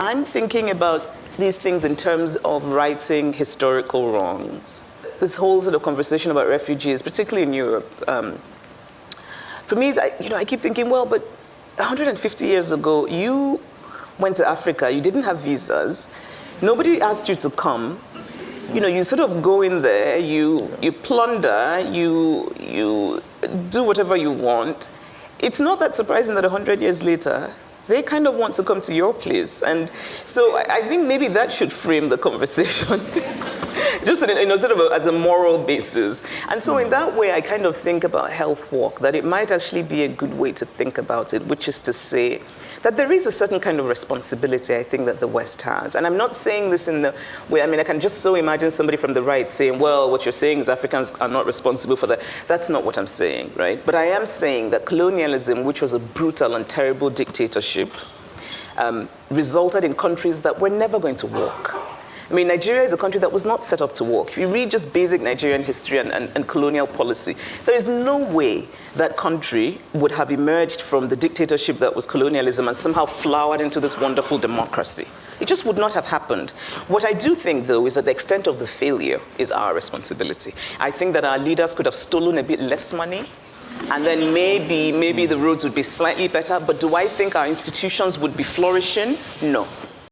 I'm thinking about these things in terms of righting historical wrongs. This whole sort of conversation about refugees, particularly in Europe, for me, I keep thinking, well, but 150 years ago, you went to Africa, you didn't have visas, nobody asked you to come. You sort of go in there, you plunder, you do whatever you want. It's not that surprising that 100 years later, they kind of want to come to your place. And so I think maybe that should frame the conversation, just sort of as a moral basis. And so in that way, I kind of think about Health Walk, that it might actually be a good way to think about it, which is to say that there is a certain kind of responsibility, I think, that the West has. And I'm not saying this in the way, I can just so imagine somebody from the right saying, well, what you're saying is Africans are not responsible for that. That's not what I'm saying, right? But I am saying that colonialism, which was a brutal and terrible dictatorship, resulted in countries that were never going to work. Nigeria is a country that was not set up to work. If you read just basic Nigerian history and colonial policy, there is no way that country would have emerged from the dictatorship that was colonialism and somehow flowered into this wonderful democracy. It just would not have happened. What I do think, though, is that the extent of the failure is our responsibility. I think that our leaders could have stolen a bit less money, and then maybe the roads would be slightly better, but do I think our institutions would be flourishing? No.